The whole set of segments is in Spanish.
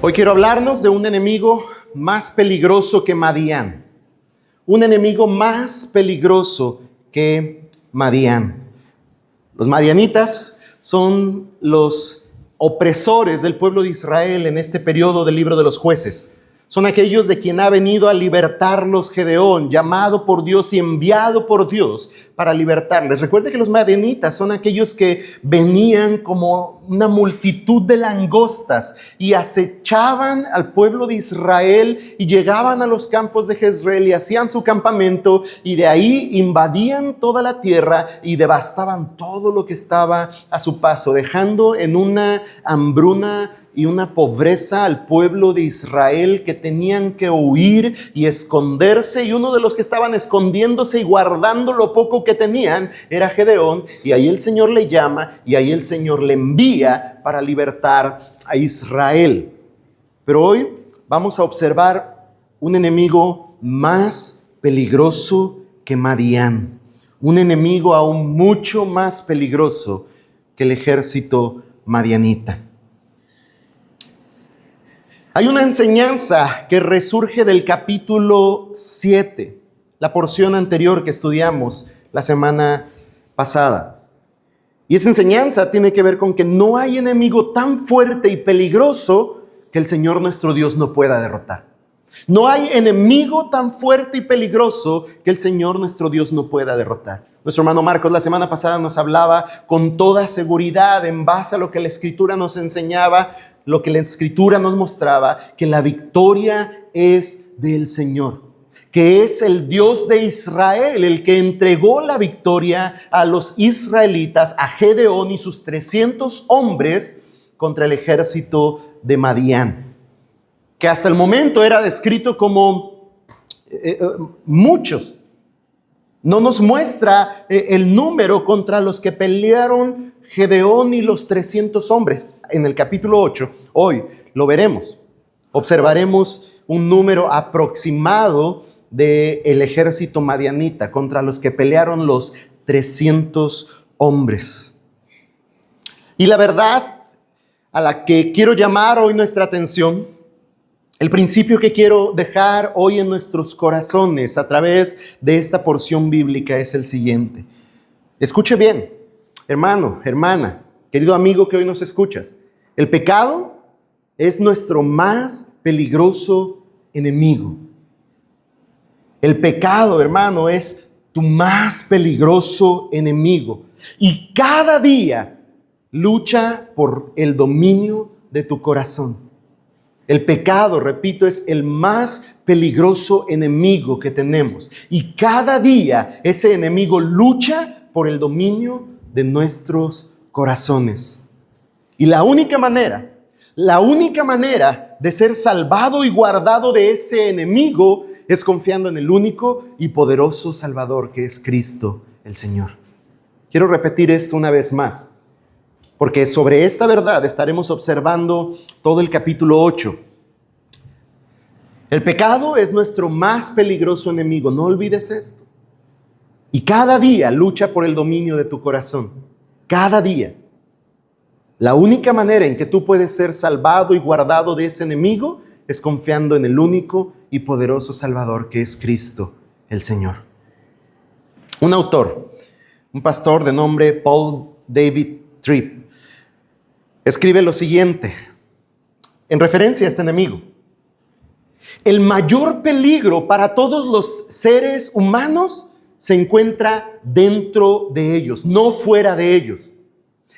Hoy quiero hablarnos de un enemigo más peligroso que Madián. Un enemigo más peligroso que Madián. Los madianitas son los opresores del pueblo de Israel en este periodo del libro de los jueces. Son aquellos de quien ha venido a libertarlos Gedeón, llamado por Dios y enviado por Dios para libertarles. Recuerde que los madianitas son aquellos que venían como una multitud de langostas y acechaban al pueblo de Israel y llegaban a los campos de Jezreel y hacían su campamento y de ahí invadían toda la tierra y devastaban todo lo que estaba a su paso, dejando en una hambruna y una pobreza al pueblo de Israel que tenían que huir y esconderse, y uno de los que estaban escondiéndose y guardando lo poco que tenían era Gedeón, y ahí el Señor le llama y ahí el Señor le envía para libertar a Israel. Pero hoy vamos a observar un enemigo más peligroso que Madián, un enemigo aún mucho más peligroso que el ejército madianita. Hay una enseñanza que resurge del capítulo 7, la porción anterior que estudiamos la semana pasada. Y esa enseñanza tiene que ver con que no hay enemigo tan fuerte y peligroso que el Señor nuestro Dios no pueda derrotar. No hay enemigo tan fuerte y peligroso que el Señor nuestro Dios no pueda derrotar. Nuestro hermano Marcos la semana pasada nos hablaba con toda seguridad en base a lo que la Escritura nos enseñaba, lo que la Escritura nos mostraba, que la victoria es del Señor, que es el Dios de Israel el que entregó la victoria a los israelitas, a Gedeón y sus 300 hombres contra el ejército de Madián, que hasta el momento era descrito como muchos. No nos muestra el número contra los que pelearon Gedeón y los 300 hombres. En el capítulo 8, hoy lo veremos. Observaremos un número aproximado del ejército madianita contra los que pelearon los 300 hombres. Y la verdad a la que quiero llamar hoy nuestra atención, el principio que quiero dejar hoy en nuestros corazones a través de esta porción bíblica es el siguiente. Escuche bien, hermano, hermana, querido amigo que hoy nos escuchas. El pecado es nuestro más peligroso enemigo. El pecado, hermano, es tu más peligroso enemigo. Y cada día lucha por el dominio de tu corazón. El pecado, repito, es el más peligroso enemigo que tenemos. Y cada día ese enemigo lucha por el dominio de nuestros corazones. Y la única manera de ser salvado y guardado de ese enemigo es confiando en el único y poderoso Salvador que es Cristo el Señor. Quiero repetir esto una vez más, porque sobre esta verdad estaremos observando todo el capítulo 8. El pecado es nuestro más peligroso enemigo, no olvides esto. Y cada día lucha por el dominio de tu corazón, cada día. La única manera en que tú puedes ser salvado y guardado de ese enemigo es confiando en el único y poderoso Salvador que es Cristo el Señor. Un autor, un pastor de nombre Paul David Tripp, escribe lo siguiente en referencia a este enemigo. El mayor peligro para todos los seres humanos se encuentra dentro de ellos, no fuera de ellos.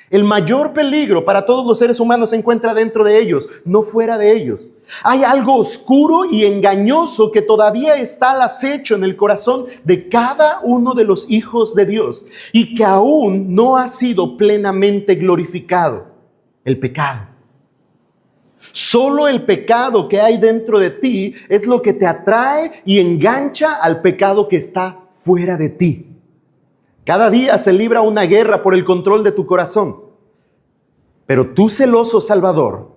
El mayor peligro para todos los seres humanos se encuentra dentro de ellos, no fuera de ellos. Hay algo oscuro y engañoso que todavía está al acecho en el corazón de cada uno de los hijos de Dios y que aún no ha sido plenamente glorificado: el pecado. Solo el pecado que hay dentro de ti es lo que te atrae y engancha al pecado que está fuera de ti. Cada día se libra una guerra por el control de tu corazón. Pero tu celoso Salvador,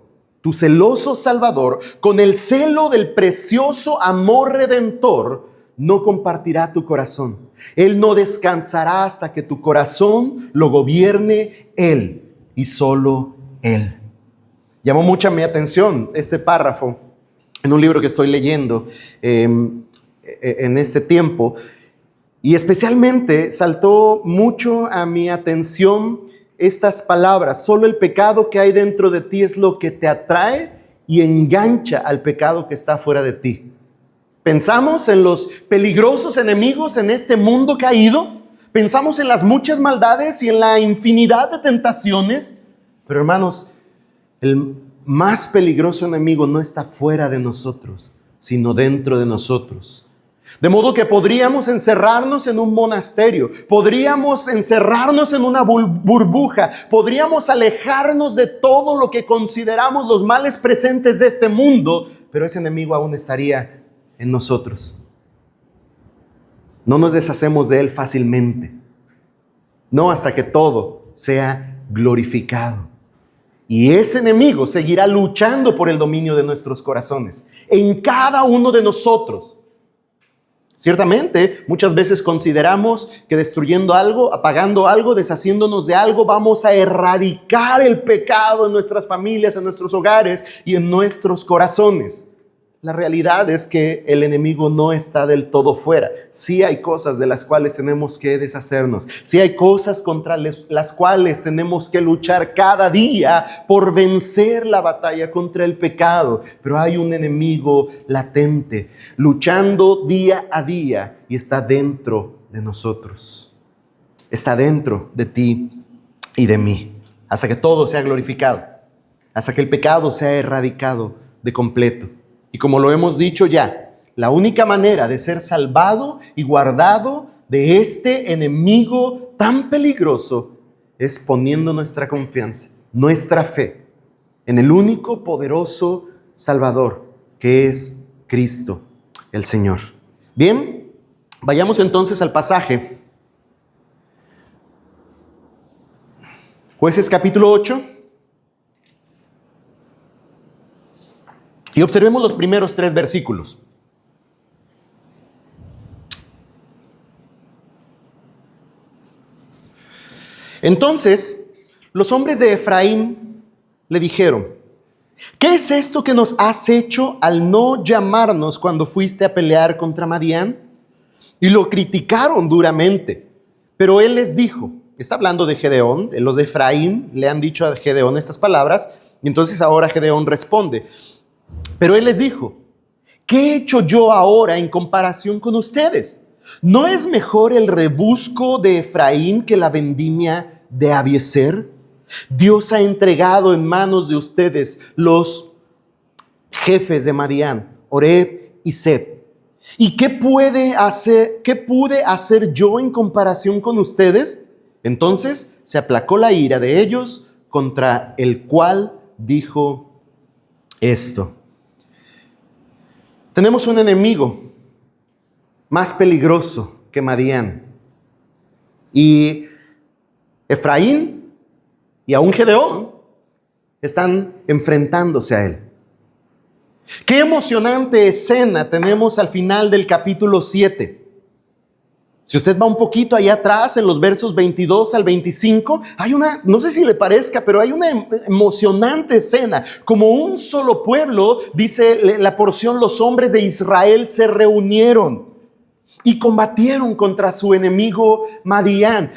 con el celo del precioso amor redentor, no compartirá tu corazón. Él no descansará hasta que tu corazón lo gobierne Él y solo Él. Llamó mucha mi atención este párrafo en un libro que estoy leyendo en este tiempo, y especialmente saltó mucho a mi atención estas palabras: solo el pecado que hay dentro de ti es lo que te atrae y engancha al pecado que está fuera de ti. Pensamos en los peligrosos enemigos en este mundo caído, pensamos en las muchas maldades y en la infinidad de tentaciones, pero hermanos, el más peligroso enemigo no está fuera de nosotros, sino dentro de nosotros. De modo que podríamos encerrarnos en un monasterio, podríamos encerrarnos en una burbuja, podríamos alejarnos de todo lo que consideramos los males presentes de este mundo, pero ese enemigo aún estaría en nosotros. No nos deshacemos de él fácilmente, no hasta que todo sea glorificado. Y ese enemigo seguirá luchando por el dominio de nuestros corazones, en cada uno de nosotros. Ciertamente, muchas veces consideramos que destruyendo algo, apagando algo, deshaciéndonos de algo, vamos a erradicar el pecado en nuestras familias, en nuestros hogares y en nuestros corazones. La realidad es que el enemigo no está del todo fuera. Sí hay cosas de las cuales tenemos que deshacernos. Sí hay cosas contra las cuales tenemos que luchar cada día por vencer la batalla contra el pecado. Pero hay un enemigo latente, luchando día a día, y está dentro de nosotros. Está dentro de ti y de mí, hasta que todo sea glorificado, hasta que el pecado sea erradicado de completo. Y como lo hemos dicho ya, la única manera de ser salvado y guardado de este enemigo tan peligroso es poniendo nuestra confianza, nuestra fe en el único poderoso Salvador, que es Cristo el Señor. Bien, vayamos entonces al pasaje. Jueces capítulo 8. Y observemos los primeros 3 versículos. Entonces, los hombres de Efraín le dijeron: ¿qué es esto que nos has hecho al no llamarnos cuando fuiste a pelear contra Madián? Y lo criticaron duramente. Pero él les dijo, está hablando de Gedeón, los de Efraín le han dicho a Gedeón estas palabras, y entonces ahora Gedeón responde. Pero él les dijo: ¿qué he hecho yo ahora en comparación con ustedes? ¿No es mejor el rebusco de Efraín que la vendimia de Abiezer? Dios ha entregado en manos de ustedes los jefes de Madián, Oreb y Zeb. ¿Y qué pude hacer yo en comparación con ustedes? Entonces se aplacó la ira de ellos, contra el cual dijo esto. Tenemos un enemigo más peligroso que Madián. Y Efraín y aún Gedeón están enfrentándose a él. Qué emocionante escena tenemos al final del capítulo 7. Si usted va un poquito allá atrás, en los versos 22 al 25, hay una, no sé si le parezca, pero hay una emocionante escena. Como un solo pueblo, dice la porción, los hombres de Israel se reunieron y combatieron contra su enemigo Madián.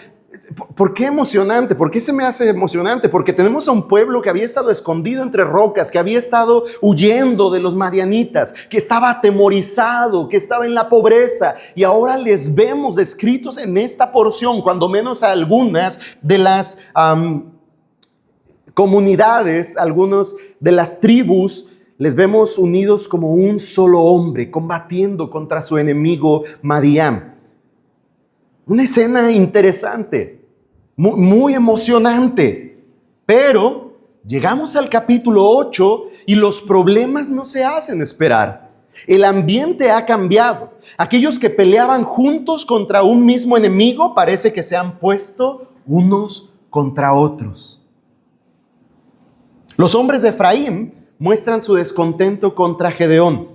¿Por qué emocionante? ¿Por qué se me hace emocionante? Porque tenemos a un pueblo que había estado escondido entre rocas, que había estado huyendo de los madianitas, que estaba atemorizado, que estaba en la pobreza, y ahora les vemos descritos en esta porción, cuando menos a algunas de las comunidades, algunos de las tribus, les vemos unidos como un solo hombre, combatiendo contra su enemigo Madián. Una escena interesante, muy emocionante, pero llegamos al capítulo 8 y los problemas no se hacen esperar. El ambiente ha cambiado. Aquellos que peleaban juntos contra un mismo enemigo parece que se han puesto unos contra otros. Los hombres de Efraín muestran su descontento contra Gedeón.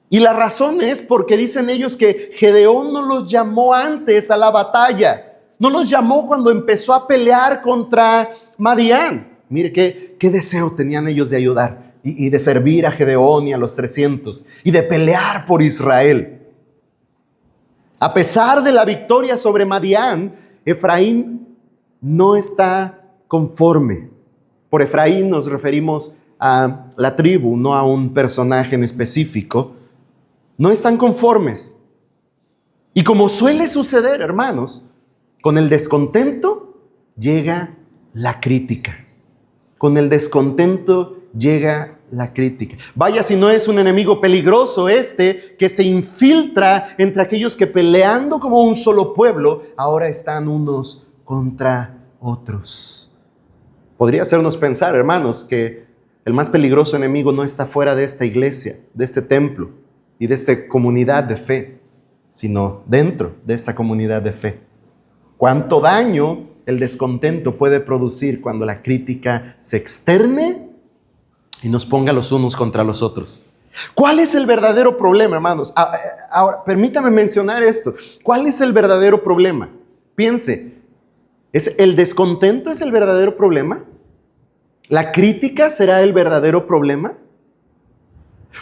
Y la razón es porque dicen ellos que Gedeón no los llamó antes a la batalla. No los llamó cuando empezó a pelear contra Madián. Mire qué deseo tenían ellos de ayudar y de servir a Gedeón y a los 300 y de pelear por Israel. A pesar de la victoria sobre Madián, Efraín no está conforme. Por Efraín nos referimos a la tribu, no a un personaje en específico. No están conformes. Y como suele suceder, hermanos, con el descontento llega la crítica. Con el descontento llega la crítica. Vaya si no es un enemigo peligroso que se infiltra entre aquellos que peleando como un solo pueblo, ahora están unos contra otros. Podría hacernos pensar, hermanos, que el más peligroso enemigo no está fuera de esta iglesia, de este templo y de esta comunidad de fe, sino dentro de esta comunidad de fe. ¿Cuánto daño el descontento puede producir cuando la crítica se externe y nos ponga los unos contra los otros? ¿Cuál es el verdadero problema, hermanos? Ahora, permítame mencionar esto. ¿Cuál es el verdadero problema? Piense, ¿el descontento es el verdadero problema? ¿La crítica será el verdadero problema?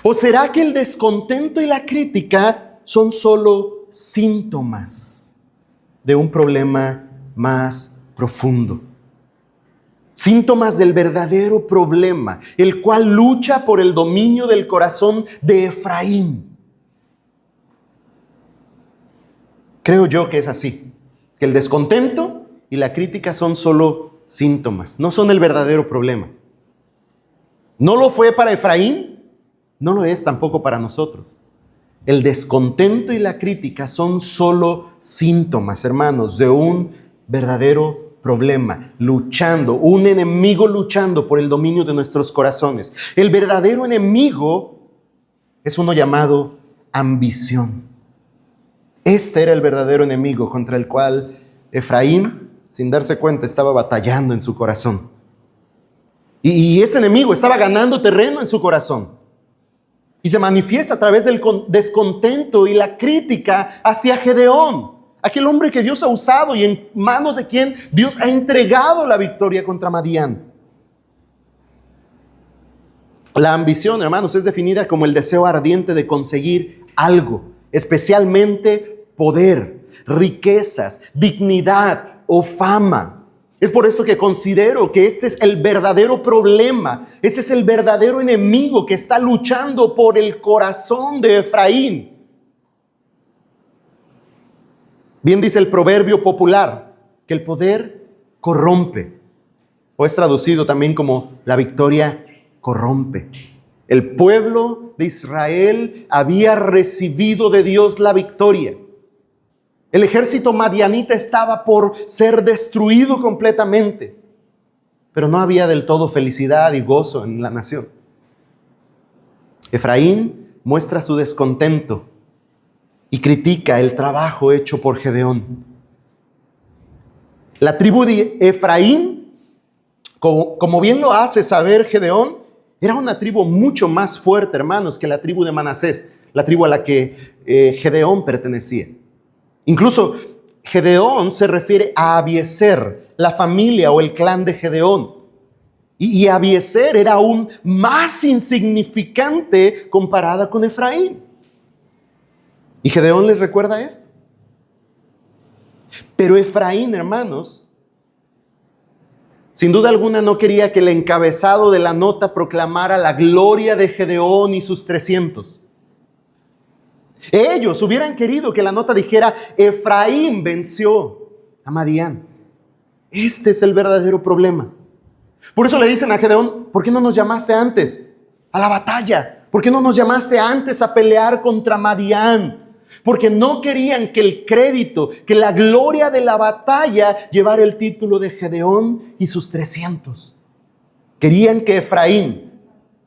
¿O será que el descontento y la crítica son solo síntomas de un problema más profundo? Síntomas del verdadero problema, el cual lucha por el dominio del corazón de Efraín. Creo yo que es así, que el descontento y la crítica son solo síntomas, no son el verdadero problema. No lo fue para Efraín, no lo es tampoco para nosotros. El descontento y la crítica son solo síntomas, hermanos, de un verdadero problema, un enemigo luchando por el dominio de nuestros corazones. El verdadero enemigo es uno llamado ambición. Este era el verdadero enemigo contra el cual Efraín, sin darse cuenta, estaba batallando en su corazón. Y este enemigo estaba ganando terreno en su corazón. Y se manifiesta a través del descontento y la crítica hacia Gedeón, aquel hombre que Dios ha usado y en manos de quien Dios ha entregado la victoria contra Madián. La ambición, hermanos, es definida como el deseo ardiente de conseguir algo, especialmente poder, riquezas, dignidad o fama. Es por esto que considero que este es el verdadero problema, este es el verdadero enemigo que está luchando por el corazón de Efraín. Bien dice el proverbio popular que el poder corrompe, o es traducido también como la victoria corrompe. El pueblo de Israel había recibido de Dios la victoria. El ejército madianita estaba por ser destruido completamente, pero no había del todo felicidad y gozo en la nación. Efraín muestra su descontento y critica el trabajo hecho por Gedeón. La tribu de Efraín, como bien lo hace saber Gedeón, era una tribu mucho más fuerte, hermanos, que la tribu de Manasés, la tribu a la que Gedeón pertenecía. Incluso Gedeón se refiere a Abiezer, la familia o el clan de Gedeón. Y Abiezer era aún más insignificante comparada con Efraín. Y Gedeón les recuerda esto. Pero Efraín, hermanos, sin duda alguna no quería que el encabezado de la nota proclamara la gloria de Gedeón y sus 300. Ellos hubieran querido que la nota dijera: Efraín venció a Madián. Este es el verdadero problema. Por eso le dicen a Gedeón: ¿por qué no nos llamaste antes a la batalla? ¿Por qué no nos llamaste antes a pelear contra Madián? Porque no querían que el crédito, que la gloria de la batalla llevara el título de Gedeón y sus 300. Querían que Efraín,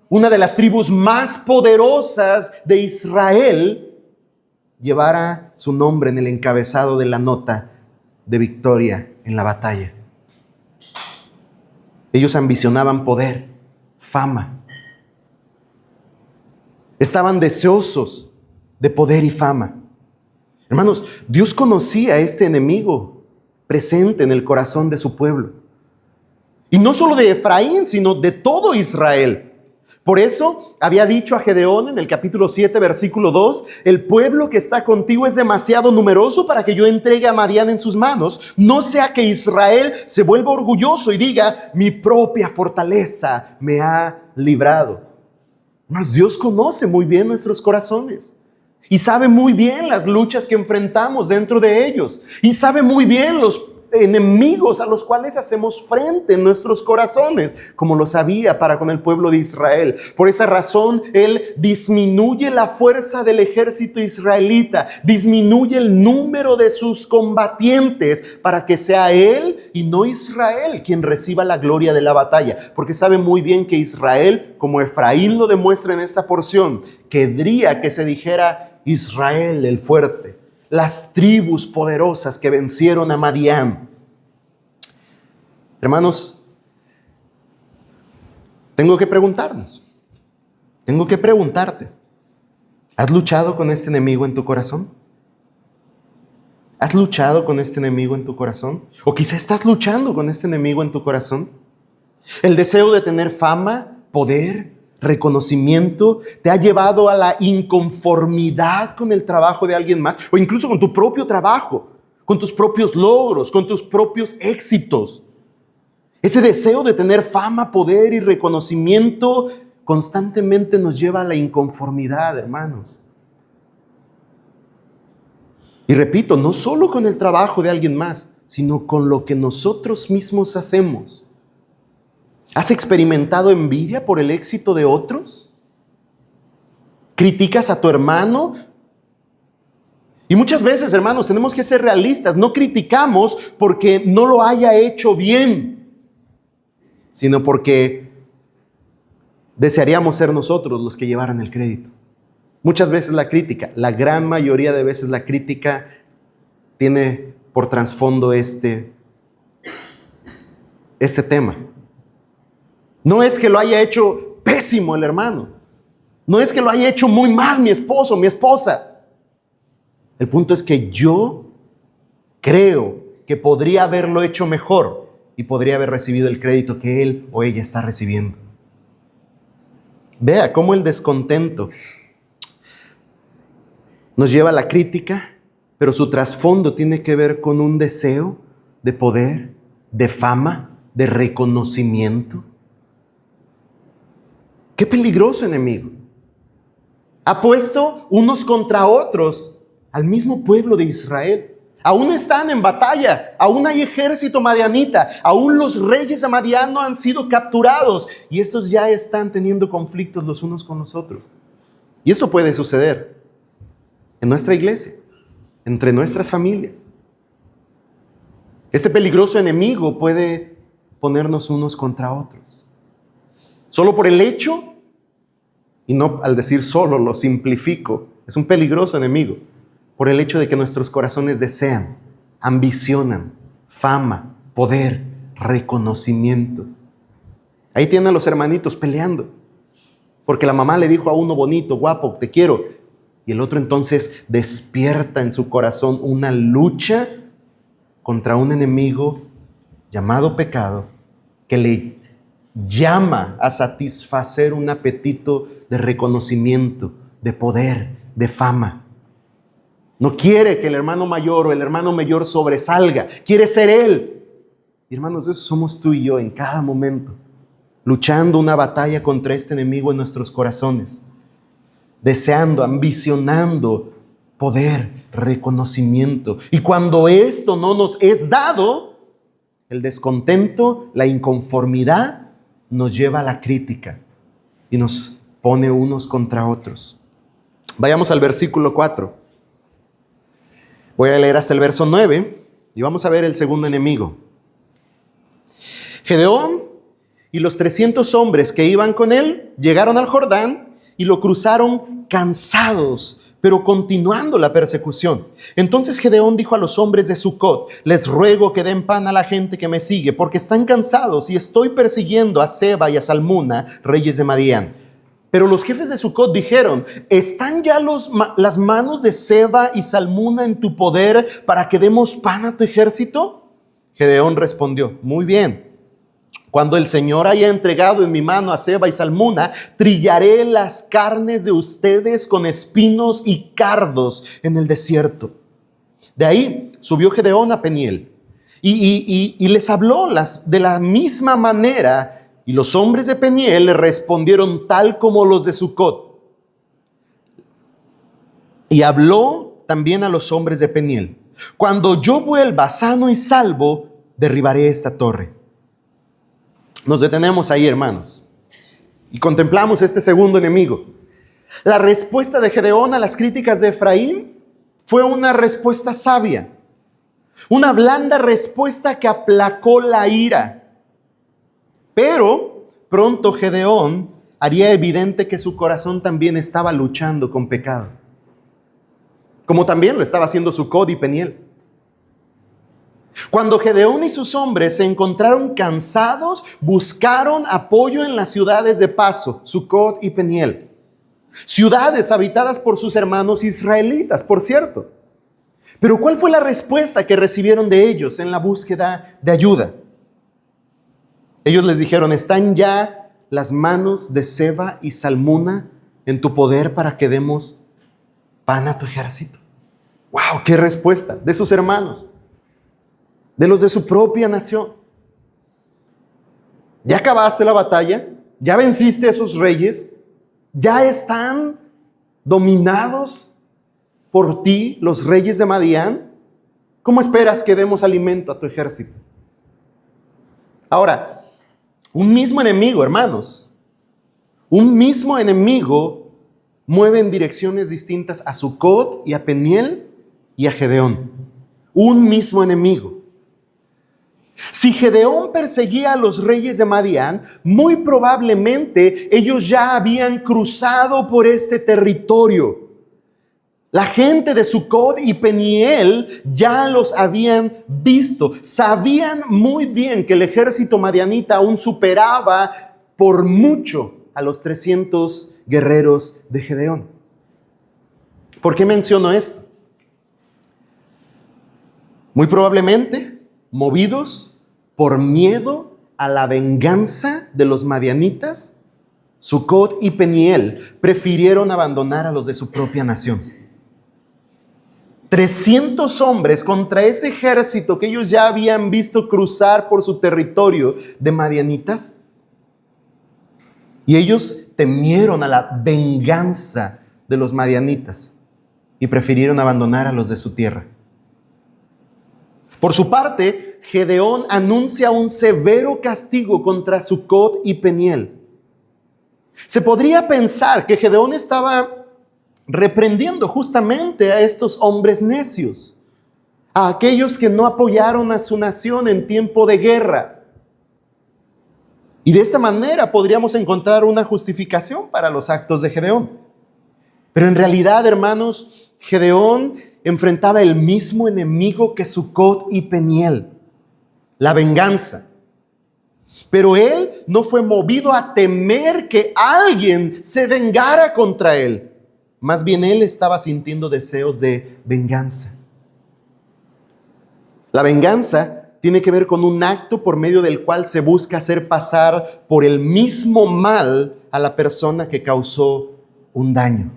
una de las tribus más poderosas de Israel, llevara su nombre en el encabezado de la nota de victoria en la batalla. Ellos ambicionaban poder, fama. Estaban deseosos de poder y fama. Hermanos, Dios conocía a este enemigo presente en el corazón de su pueblo. Y no solo de Efraín, sino de todo Israel. Por eso había dicho a Gedeón en el capítulo 7, versículo 2, el pueblo que está contigo es demasiado numeroso para que yo entregue a Madián en sus manos. No sea que Israel se vuelva orgulloso y diga, mi propia fortaleza me ha librado. Mas Dios conoce muy bien nuestros corazones y sabe muy bien las luchas que enfrentamos dentro de ellos y sabe muy bien los enemigos a los cuales hacemos frente en nuestros corazones, como lo sabía para con el pueblo de Israel. Por esa razón, Él disminuye la fuerza del ejército israelita, disminuye el número de sus combatientes para que sea Él y no Israel quien reciba la gloria de la batalla, porque sabe muy bien que Israel, como Efraín lo demuestra en esta porción, querría que se dijera Israel el fuerte, las tribus poderosas que vencieron a Madián. Hermanos, tengo que preguntarnos, tengo que preguntarte, ¿has luchado con este enemigo en tu corazón? ¿Has luchado con este enemigo en tu corazón? O quizá estás luchando con este enemigo en tu corazón. El deseo de tener fama, poder, reconocimiento te ha llevado a la inconformidad con el trabajo de alguien más o incluso con tu propio trabajo, con tus propios logros, con tus propios éxitos. Ese deseo de tener fama, poder y reconocimiento constantemente nos lleva a la inconformidad, hermanos. Y repito, no solo con el trabajo de alguien más, sino con lo que nosotros mismos hacemos. ¿Has experimentado envidia por el éxito de otros? ¿Criticas a tu hermano? Y muchas veces, hermanos, tenemos que ser realistas. No criticamos porque no lo haya hecho bien, sino porque desearíamos ser nosotros los que llevaran el crédito. Muchas veces la crítica, la gran mayoría de veces la crítica tiene por trasfondo este tema. No es que lo haya hecho pésimo el hermano. No es que lo haya hecho muy mal mi esposo, mi esposa. El punto es que yo creo que podría haberlo hecho mejor y podría haber recibido el crédito que él o ella está recibiendo. Vea cómo el descontento nos lleva a la crítica, pero su trasfondo tiene que ver con un deseo de poder, de fama, de reconocimiento. ¡Qué peligroso enemigo! Ha puesto unos contra otros al mismo pueblo de Israel. Aún están en batalla, aún hay ejército madianita, aún los reyes de Madián no han sido capturados y estos ya están teniendo conflictos los unos con los otros. Y esto puede suceder en nuestra iglesia, entre nuestras familias. Este peligroso enemigo puede ponernos unos contra otros. Solo por el hecho, y no al decir solo lo simplifico, es un peligroso enemigo, por el hecho de que nuestros corazones desean, ambicionan, fama, poder, reconocimiento. Ahí tienen a los hermanitos peleando, porque la mamá le dijo a uno bonito, guapo, te quiero, y el otro entonces despierta en su corazón una lucha contra un enemigo llamado pecado, que le llama a satisfacer un apetito de reconocimiento, de poder, de fama. No quiere que el hermano mayor o el hermano mayor sobresalga, quiere ser él. Y hermanos, eso somos tú y yo en cada momento, luchando una batalla contra este enemigo en nuestros corazones, deseando, ambicionando poder, reconocimiento. Y cuando esto no nos es dado, el descontento, la inconformidad nos lleva a la crítica y nos pone unos contra otros. Vayamos al versículo 4. Voy a leer hasta el verso 9 y vamos a ver el segundo enemigo. Gedeón y los 300 hombres que iban con él llegaron al Jordán y lo cruzaron cansados, pero continuando la persecución. Entonces Gedeón dijo a los hombres de Sucot: les ruego que den pan a la gente que me sigue, porque están cansados y estoy persiguiendo a Seba y a Salmuna, reyes de Madián. Pero los jefes de Sucot dijeron: ¿están ya las manos de Seba y Salmuna en tu poder para que demos pan a tu ejército? Gedeón respondió: muy bien, Cuando el Señor haya entregado en mi mano a Seba y Salmuna, trillaré las carnes de ustedes con espinos y cardos en el desierto. De ahí subió Gedeón a Peniel y les habló de la misma manera, y los hombres de Peniel le respondieron tal como los de Sucot. Y habló también a los hombres de Peniel: cuando yo vuelva sano y salvo, derribaré esta torre. Nos detenemos ahí, hermanos, y contemplamos este segundo enemigo. La respuesta de Gedeón a las críticas de Efraín fue una respuesta sabia, una blanda respuesta que aplacó la ira. Pero pronto Gedeón haría evidente que su corazón también estaba luchando con pecado, como también lo estaba haciendo Sucot y Peniel. Cuando Gedeón y sus hombres se encontraron cansados, buscaron apoyo en las ciudades de paso, Sucot y Peniel. Ciudades habitadas por sus hermanos israelitas, por cierto. Pero ¿cuál fue la respuesta que recibieron de ellos en la búsqueda de ayuda? Ellos les dijeron: ¿están ya las manos de Seba y Salmuna en tu poder para que demos pan a tu ejército? ¡Wow! ¡Qué respuesta de sus hermanos! De los de su propia nación. ¿Ya acabaste la batalla? ¿Ya venciste a esos reyes? ¿Ya están dominados por ti los reyes de Madián? ¿Cómo esperas que demos alimento a tu ejército? Ahora, un mismo enemigo, hermanos, un mismo enemigo mueve en direcciones distintas a Sucot y a Peniel y a Gedeón. Un mismo enemigo. Si Gedeón perseguía a los reyes de Madián, muy probablemente ellos ya habían cruzado por este territorio. La gente de Sucot y Peniel ya los habían visto. Sabían muy bien que el ejército madianita aún superaba por mucho a los 300 guerreros de Gedeón. ¿Por qué menciono esto? Muy probablemente movidos por miedo a la venganza de los madianitas, Sucot y Peniel prefirieron abandonar a los de su propia nación. 300 hombres contra ese ejército que ellos ya habían visto cruzar por su territorio de madianitas. Y ellos temieron a la venganza de los madianitas y prefirieron abandonar a los de su tierra. Por su parte, Gedeón anuncia un severo castigo contra Sucot y Peniel. Se podría pensar que Gedeón estaba reprendiendo justamente a estos hombres necios, a aquellos que no apoyaron a su nación en tiempo de guerra. Y de esta manera podríamos encontrar una justificación para los actos de Gedeón. Pero en realidad, hermanos, Gedeón enfrentaba el mismo enemigo que Sucot y Peniel, la venganza. Pero él no fue movido a temer que alguien se vengara contra él. Más bien él estaba sintiendo deseos de venganza. La venganza tiene que ver con un acto por medio del cual se busca hacer pasar por el mismo mal a la persona que causó un daño.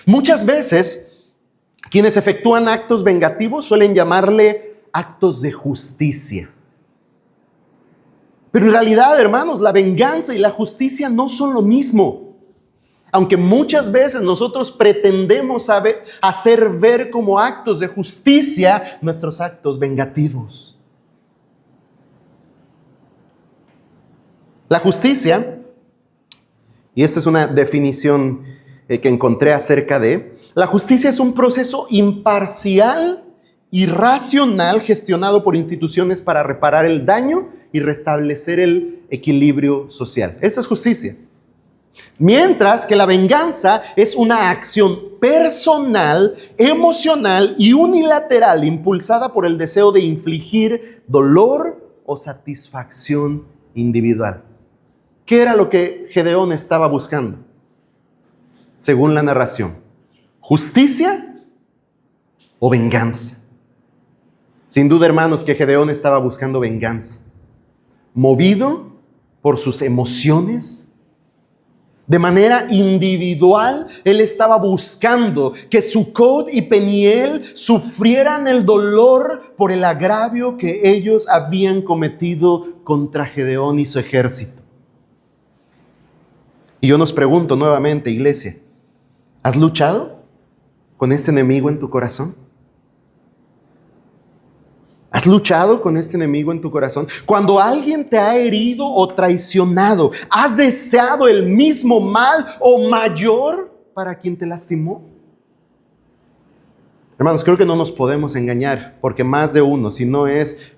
Muchas veces, quienes efectúan actos vengativos suelen llamarle actos de justicia. Pero en realidad, hermanos, la venganza y la justicia no son lo mismo. Aunque muchas veces nosotros pretendemos hacer ver como actos de justicia nuestros actos vengativos. La justicia, y esta es una definición que encontré acerca de, la justicia es un proceso imparcial y racional gestionado por instituciones para reparar el daño y restablecer el equilibrio social. Eso es justicia. Mientras que la venganza es una acción personal, emocional y unilateral impulsada por el deseo de infligir dolor o satisfacción individual. ¿Qué era lo que Gedeón estaba buscando? Según la narración, ¿justicia o venganza? Sin duda, hermanos, que Gedeón estaba buscando venganza. movido por sus emociones. De manera individual, él estaba buscando que Sucot y Peniel sufrieran el dolor por el agravio que ellos habían cometido contra Gedeón y su ejército. Y yo nos pregunto nuevamente, iglesia, ¿has luchado con este enemigo en tu corazón? ¿Has luchado con este enemigo en tu corazón? Cuando alguien te ha herido o traicionado, ¿has deseado el mismo mal o mayor para quien te lastimó? Hermanos, creo que no nos podemos engañar, porque más de uno, si no es,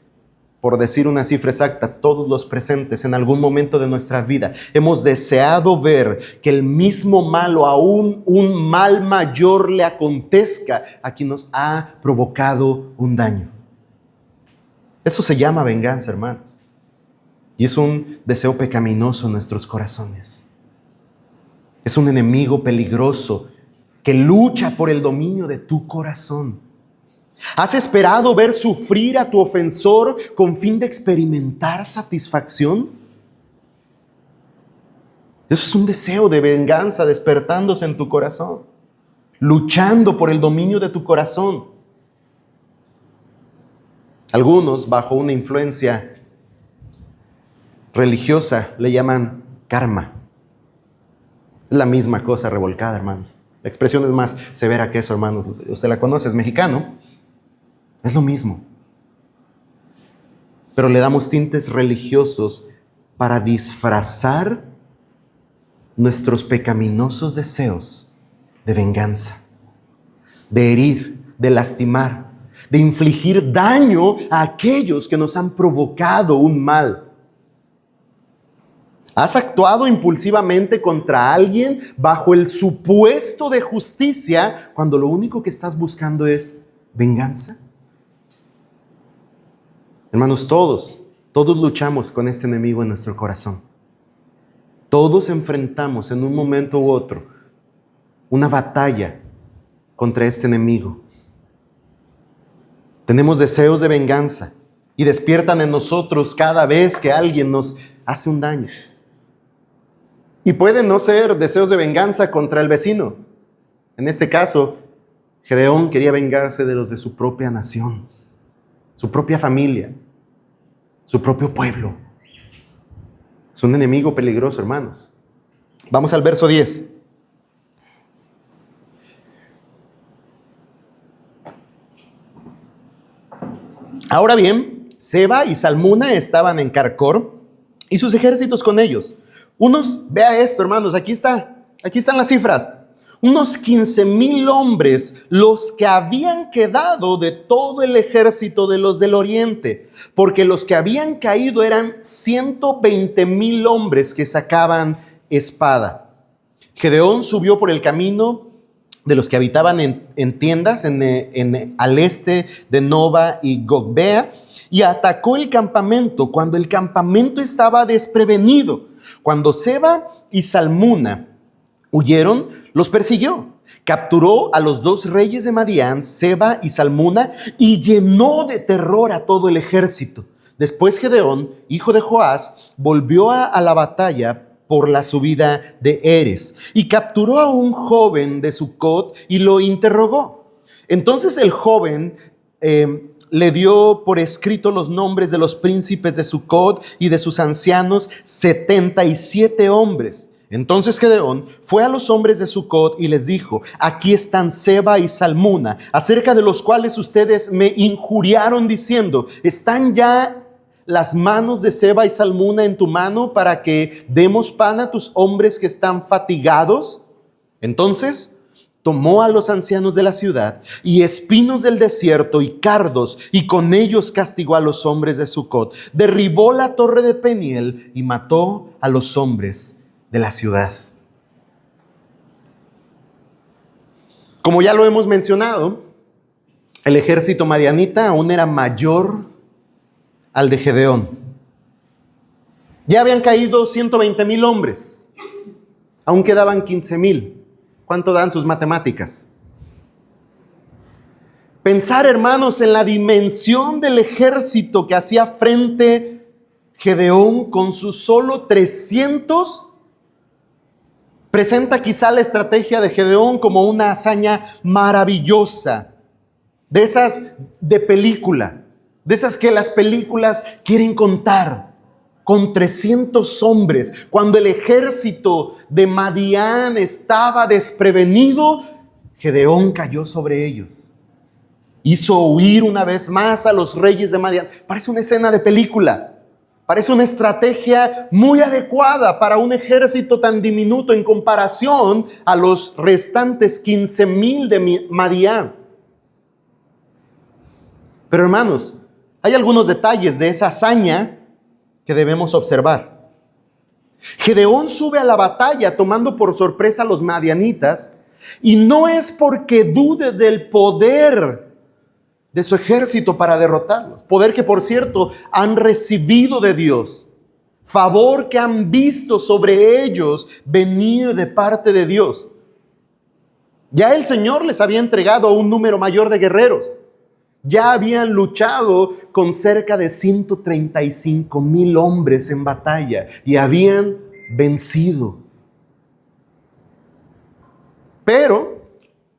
por decir una cifra exacta, todos los presentes en algún momento de nuestra vida, hemos deseado ver que el mismo mal o aún un mal mayor le acontezca a quien nos ha provocado un daño. Eso se llama venganza, hermanos. Y es un deseo pecaminoso en nuestros corazones. Es un enemigo peligroso que lucha por el dominio de tu corazón. ¿Has esperado ver sufrir a tu ofensor con fin de experimentar satisfacción? Eso es un deseo de venganza despertándose en tu corazón, luchando por el dominio de tu corazón. Algunos, bajo una influencia religiosa, le llaman karma. Es la misma cosa revolcada, hermanos. La expresión es más severa que eso, hermanos. Usted la conoce, es mexicano. Es lo mismo. Pero le damos tintes religiosos para disfrazar nuestros pecaminosos deseos de venganza, de herir, de lastimar, de infligir daño a aquellos que nos han provocado un mal. ¿Has actuado impulsivamente contra alguien bajo el supuesto de justicia cuando lo único que estás buscando es venganza? Hermanos, todos luchamos con este enemigo en nuestro corazón. Todos enfrentamos en un momento u otro una batalla contra este enemigo. Tenemos deseos de venganza y despiertan en nosotros cada vez que alguien nos hace un daño. Y pueden no ser deseos de venganza contra el vecino. En este caso, Gedeón quería vengarse de los de su propia nación, su propia familia, su propio pueblo. Es un enemigo peligroso, hermanos. Vamos al verso 10. Ahora bien, Seba y Salmuna estaban en Carcor y sus ejércitos con ellos. Vea esto, hermanos, aquí están las cifras. Unos 15,000 hombres los que habían quedado de todo el ejército de los del oriente, porque los que habían caído eran 120,000 hombres que sacaban espada. Gedeón subió por el camino de los que habitaban en tiendas al este de Nova y Gogbea, y atacó el campamento cuando el campamento estaba desprevenido. Cuando Seba y Salmuna huyeron, los persiguió. Capturó a los 2 reyes de Madián, Seba y Salmuna, y llenó de terror a todo el ejército. Después Gedeón, hijo de Joás, volvió a la batalla por la subida de Eres, y capturó a un joven de Sucot y lo interrogó. Entonces el joven le dio por escrito los nombres de los príncipes de Sucot y de sus ancianos, 77 hombres. Entonces Gedeón fue a los hombres de Sucot y les dijo: aquí están Seba y Salmuna, acerca de los cuales ustedes me injuriaron diciendo: ¿están ya las manos de Seba y Salmuna en tu mano para que demos pan a tus hombres que están fatigados? Entonces tomó a los ancianos de la ciudad y espinos del desierto y cardos, y con ellos castigó a los hombres de Sucot. Derribó la torre de Peniel y mató a los hombres de la ciudad. Como ya lo hemos mencionado, el ejército madianita aún era mayor al de Gedeón. Ya habían caído 120,000 hombres, aún quedaban 15,000. ¿Cuánto dan sus matemáticas? Pensar, hermanos, en la dimensión del ejército que hacía frente Gedeón con sus solo 300 presenta quizá la estrategia de Gedeón como una hazaña maravillosa, de esas de película, de esas que las películas quieren contar. Con 300 hombres, cuando el ejército de Madián estaba desprevenido, Gedeón cayó sobre ellos. Hizo huir una vez más a los reyes de Madián. Parece una escena de película. Parece una estrategia muy adecuada para un ejército tan diminuto en comparación a los restantes 15,000 de Madián. Pero hermanos, hay algunos detalles de esa hazaña que debemos observar. Gedeón sube a la batalla tomando por sorpresa a los madianitas, y no es porque dude del poder de su ejército para derrotarlos, poder que por cierto han recibido de Dios, favor que han visto sobre ellos venir de parte de Dios. Ya el Señor les había entregado un número mayor de guerreros. Ya habían luchado con cerca de 135,000 hombres en batalla y habían vencido. Pero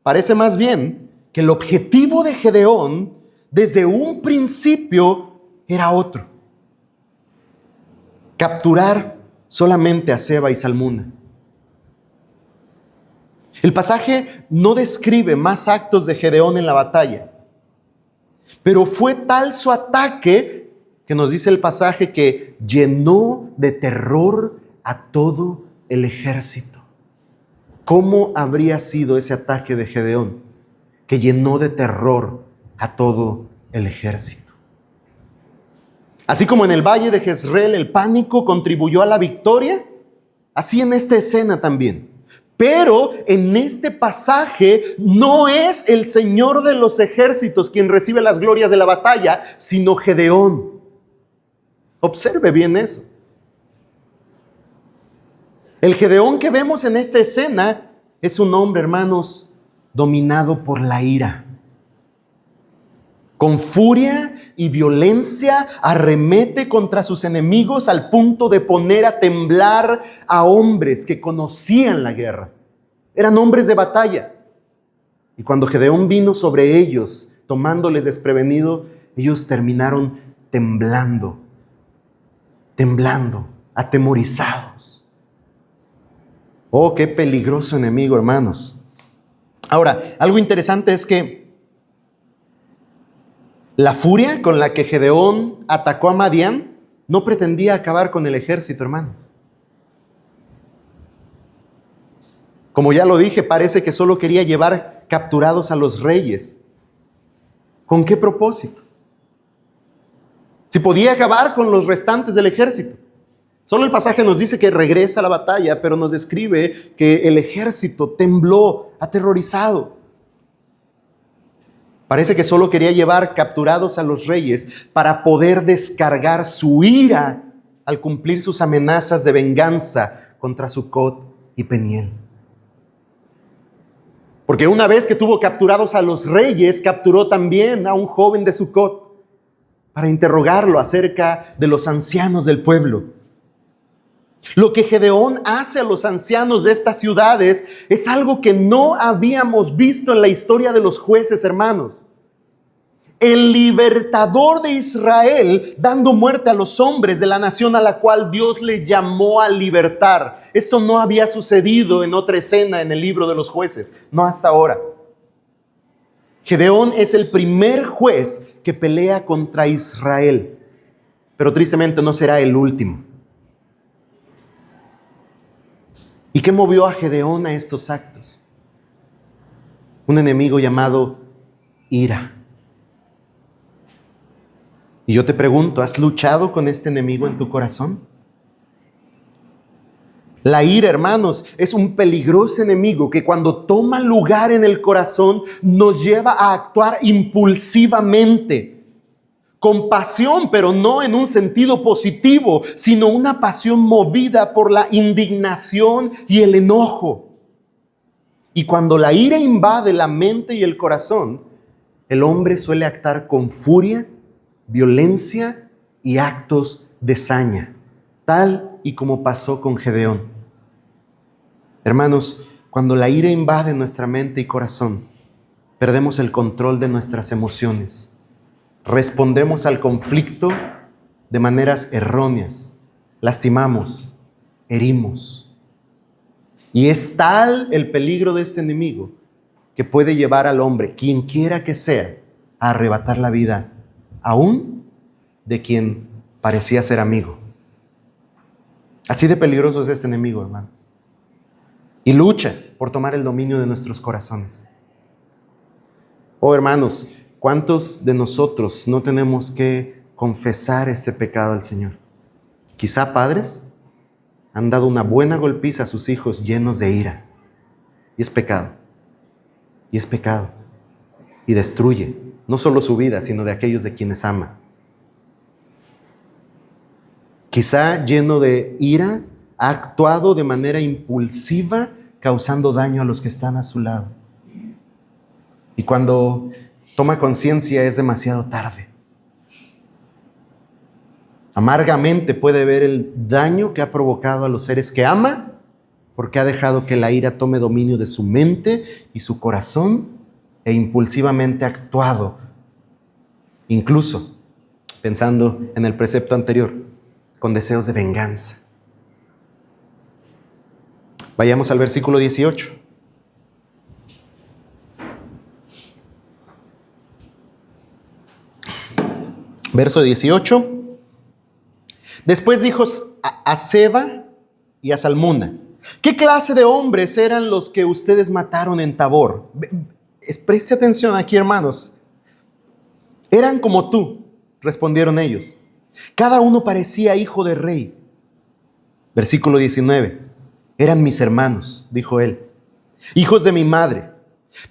parece más bien que el objetivo de Gedeón desde un principio era otro: capturar solamente a Seba y Salmuna. El pasaje no describe más actos de Gedeón en la batalla, pero fue tal su ataque que nos dice el pasaje que llenó de terror a todo el ejército. ¿Cómo habría sido ese ataque de Gedeón que llenó de terror a todo el ejército? Así como en el valle de Jezreel el pánico contribuyó a la victoria, así en esta escena también. Pero en este pasaje no es el Señor de los ejércitos quien recibe las glorias de la batalla, sino Gedeón. Observe bien eso. El Gedeón que vemos en esta escena es un hombre, hermanos, dominado por la ira. Con furia y violencia arremete contra sus enemigos al punto de poner a temblar a hombres que conocían la guerra. Eran hombres de batalla. Y cuando Gedeón vino sobre ellos, tomándoles desprevenido, ellos terminaron temblando, atemorizados. Oh, qué peligroso enemigo, hermanos. Ahora, algo interesante es que la furia con la que Gedeón atacó a Madián no pretendía acabar con el ejército, hermanos. Como ya lo dije, parece que solo quería llevar capturados a los reyes. ¿Con qué propósito? Si podía acabar con los restantes del ejército. Solo el pasaje nos dice que regresa a la batalla, pero nos describe que el ejército tembló, aterrorizado. Parece que solo quería llevar capturados a los reyes para poder descargar su ira al cumplir sus amenazas de venganza contra Sucot y Peniel. Porque una vez que tuvo capturados a los reyes, capturó también a un joven de Sucot para interrogarlo acerca de los ancianos del pueblo. Lo que Gedeón hace a los ancianos de estas ciudades es algo que no habíamos visto en la historia de los jueces, hermanos. El libertador de Israel dando muerte a los hombres de la nación a la cual Dios les llamó a libertar. Esto no había sucedido en otra escena en el libro de los jueces, no hasta ahora. Gedeón es el primer juez que pelea contra Israel, pero tristemente no será el último. ¿Y qué movió a Gedeón a estos actos? Un enemigo llamado ira. Y yo te pregunto, ¿has luchado con este enemigo en tu corazón? La ira, hermanos, es un peligroso enemigo que cuando toma lugar en el corazón nos lleva a actuar impulsivamente. Con pasión, pero no en un sentido positivo, sino una pasión movida por la indignación y el enojo. Y cuando la ira invade la mente y el corazón, el hombre suele actuar con furia, violencia y actos de saña, tal y como pasó con Gedeón. Hermanos, cuando la ira invade nuestra mente y corazón, perdemos el control de nuestras emociones. Respondemos al conflicto de maneras erróneas. Lastimamos, herimos. Y es tal el peligro de este enemigo que puede llevar al hombre, quien quiera que sea, a arrebatar la vida, aún de quien parecía ser amigo. Así de peligroso es este enemigo, hermanos. Y lucha por tomar el dominio de nuestros corazones. Oh, hermanos, ¿cuántos de nosotros no tenemos que confesar este pecado al Señor? Quizá padres han dado una buena golpiza a sus hijos llenos de ira. Y es pecado. Y es pecado. Y destruye no solo su vida, sino de aquellos de quienes ama. Quizá lleno de ira, ha actuado de manera impulsiva, causando daño a los que están a su lado. Y cuando toma conciencia es demasiado tarde. Amargamente puede ver el daño que ha provocado a los seres que ama, porque ha dejado que la ira tome dominio de su mente y su corazón e impulsivamente ha actuado, incluso pensando en el precepto anterior, con deseos de venganza. Vayamos al versículo 18. Verso 18. Después dijo a Seba y a Salmuna: ¿qué clase de hombres eran los que ustedes mataron en Tabor? Preste atención aquí, hermanos. Eran como tú, respondieron ellos. Cada uno parecía hijo de rey. Versículo 19. Eran mis hermanos, dijo él, hijos de mi madre.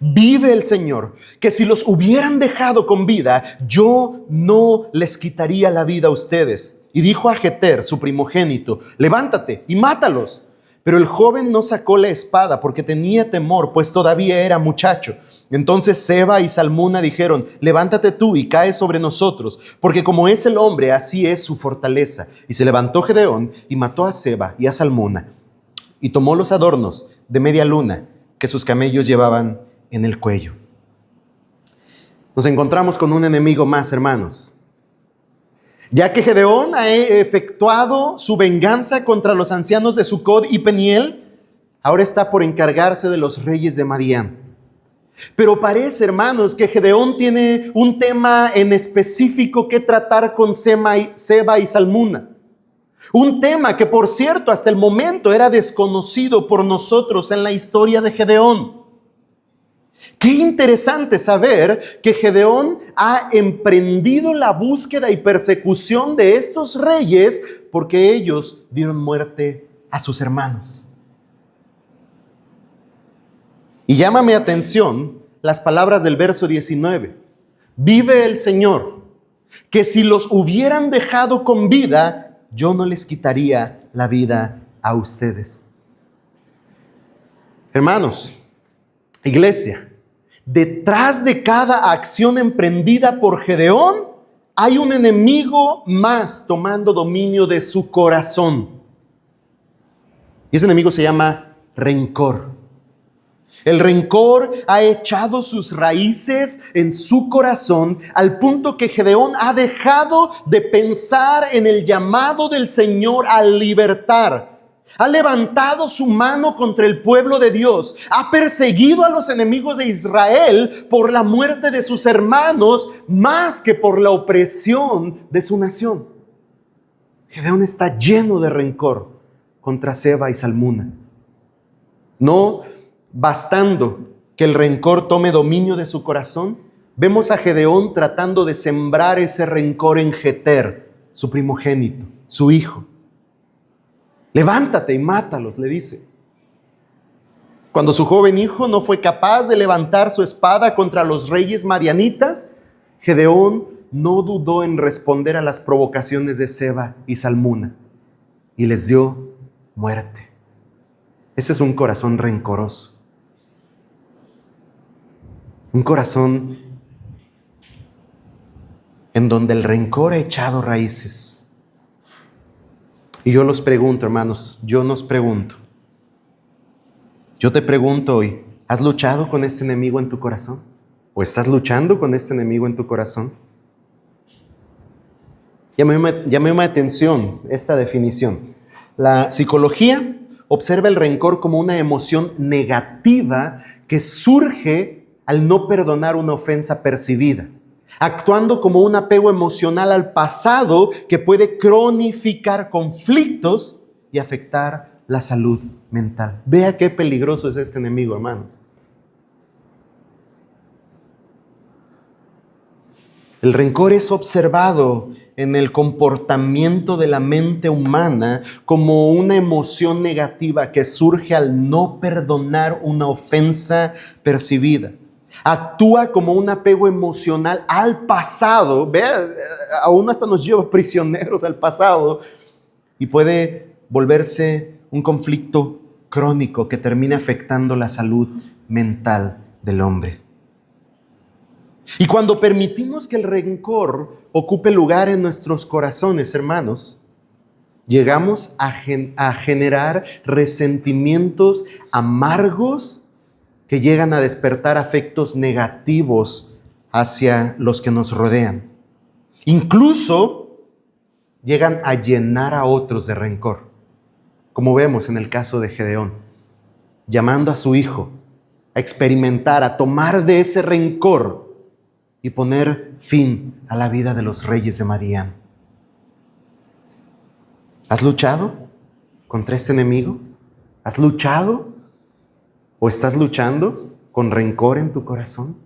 Vive el Señor, que si los hubieran dejado con vida, yo no les quitaría la vida a ustedes. Y dijo a Jeter, su primogénito: levántate y mátalos. Pero el joven no sacó la espada porque tenía temor, pues todavía era muchacho. Entonces Seba y Salmuna dijeron: levántate tú y cae sobre nosotros, porque como es el hombre, así es su fortaleza. Y se levantó Gedeón y mató a Seba y a Salmuna, y tomó los adornos de media luna que sus camellos llevaban en el cuello. Nos encontramos con un enemigo más, hermanos. Ya que Gedeón ha efectuado su venganza contra los ancianos de Sucot y Peniel, ahora está por encargarse de los reyes de Madián. Pero parece, hermanos, que Gedeón tiene un tema en específico que tratar con Seba y Salmuna. Un tema que, por cierto, hasta el momento era desconocido por nosotros en la historia de Gedeón. Qué interesante saber que Gedeón ha emprendido la búsqueda y persecución de estos reyes porque ellos dieron muerte a sus hermanos. Y llama mi atención las palabras del verso 19. Vive el Señor, que si los hubieran dejado con vida, yo no les quitaría la vida a ustedes. Hermanos, iglesia, detrás de cada acción emprendida por Gedeón hay un enemigo más tomando dominio de su corazón. Y ese enemigo se llama rencor. El rencor ha echado sus raíces en su corazón al punto que Gedeón ha dejado de pensar en el llamado del Señor a libertar. Ha levantado su mano contra el pueblo de Dios. Ha perseguido a los enemigos de Israel por la muerte de sus hermanos más que por la opresión de su nación. Gedeón está lleno de rencor contra Seba y Salmuna. No bastando que el rencor tome dominio de su corazón, vemos a Gedeón tratando de sembrar ese rencor en Jeter, su primogénito, su hijo. Levántate y mátalos, le dice. Cuando su joven hijo no fue capaz de levantar su espada contra los reyes madianitas, Gedeón no dudó en responder a las provocaciones de Seba y Salmuna y les dio muerte. Ese es un corazón rencoroso. Un corazón en donde el rencor ha echado raíces. Y yo los pregunto, hermanos, yo te pregunto hoy, ¿has luchado con este enemigo en tu corazón? ¿O estás luchando con este enemigo en tu corazón? Llamé mi atención esta definición. La psicología observa el rencor como una emoción negativa que surge al no perdonar una ofensa percibida, actuando como un apego emocional al pasado que puede cronificar conflictos y afectar la salud mental. Vea qué peligroso es este enemigo, hermanos. El rencor es observado en el comportamiento de la mente humana como una emoción negativa que surge al no perdonar una ofensa percibida. Actúa como un apego emocional al pasado, vea, aún hasta nos lleva prisioneros al pasado, y puede volverse un conflicto crónico que termina afectando la salud mental del hombre. Y cuando permitimos que el rencor ocupe lugar en nuestros corazones, hermanos, llegamos a generar resentimientos amargos que llegan a despertar afectos negativos hacia los que nos rodean. Incluso llegan a llenar a otros de rencor, como vemos en el caso de Gedeón, llamando a su hijo a experimentar, a tomar de ese rencor y poner fin a la vida de los reyes de Madián. ¿Has luchado contra este enemigo? ¿Has luchado o estás luchando con rencor en tu corazón?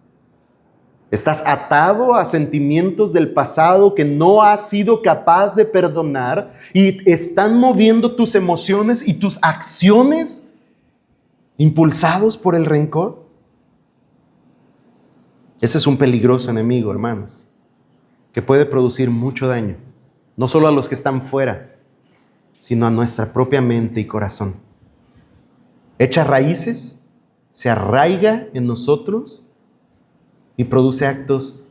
¿Estás atado a sentimientos del pasado que no has sido capaz de perdonar y están moviendo tus emociones y tus acciones impulsados por el rencor? Ese es un peligroso enemigo, hermanos, que puede producir mucho daño, no solo a los que están fuera, sino a nuestra propia mente y corazón. Echa raíces, se arraiga en nosotros y produce actos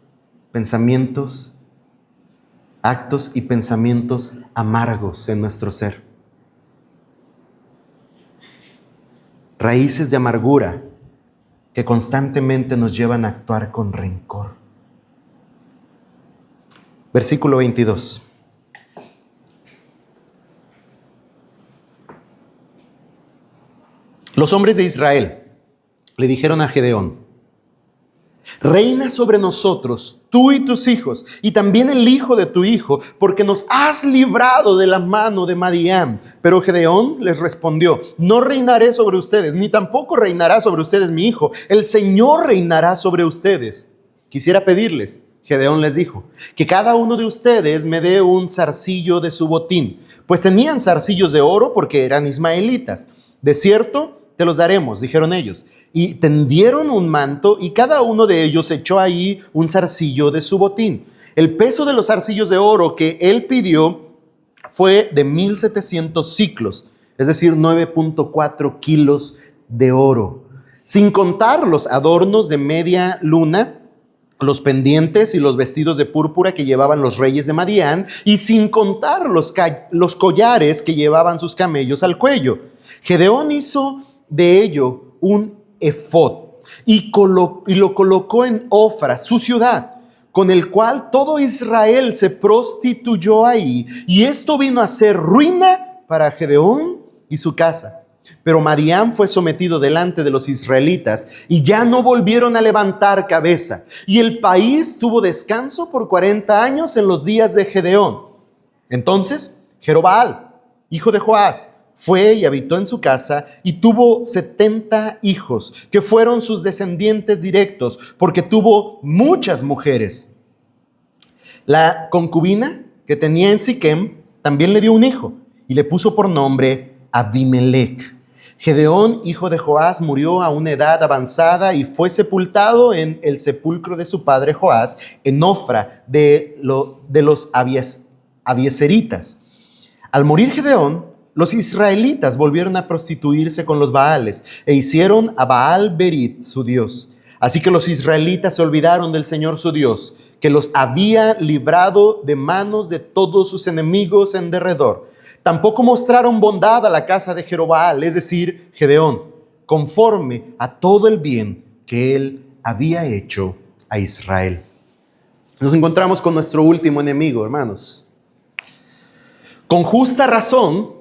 y pensamientos amargos en nuestro ser. Raíces de amargura que constantemente nos llevan a actuar con rencor. Versículo 22. Los hombres de Israel le dijeron a Gedeón: reina sobre nosotros, tú y tus hijos, y también el hijo de tu hijo, porque nos has librado de la mano de Madián. Pero Gedeón les respondió: no reinaré sobre ustedes, ni tampoco reinará sobre ustedes mi hijo. El Señor reinará sobre ustedes. Quisiera pedirles, Gedeón les dijo, que cada uno de ustedes me dé un zarcillo de su botín, pues tenían zarcillos de oro porque eran ismaelitas. De cierto, te los daremos, dijeron ellos. Y tendieron un manto y cada uno de ellos echó ahí un zarcillo de su botín. El peso de los zarcillos de oro que él pidió fue de 1,700 siclos, es decir, 9.4 kilos de oro, sin contar los adornos de media luna, los pendientes y los vestidos de púrpura que llevaban los reyes de Madián, y sin contar los collares que llevaban sus camellos al cuello. Gedeón hizo de ello un efod y lo colocó en Ofra, su ciudad, con el cual todo Israel se prostituyó ahí, y esto vino a ser ruina para Gedeón y su casa. Pero Madián fue sometido delante de los israelitas y ya no volvieron a levantar cabeza, y el país tuvo descanso por 40 años en los días de Gedeón. Entonces Jerobaal, hijo de Joás, fue y habitó en su casa y tuvo 70 hijos, que fueron sus descendientes directos, porque tuvo muchas mujeres. La concubina que tenía en Siquem también le dio un hijo y le puso por nombre Abimelech. Gedeón, hijo de Joás, murió a una edad avanzada y fue sepultado en el sepulcro de su padre Joás, en Ofra de los abiezeritas. Al morir Gedeón, los israelitas volvieron a prostituirse con los Baales e hicieron a Baal Berit su dios. Así que los israelitas se olvidaron del Señor su Dios, que los había librado de manos de todos sus enemigos en derredor. Tampoco mostraron bondad a la casa de Jerobbaal, es decir, Gedeón, conforme a todo el bien que él había hecho a Israel. Nos encontramos con nuestro último enemigo, hermanos. Con justa razón,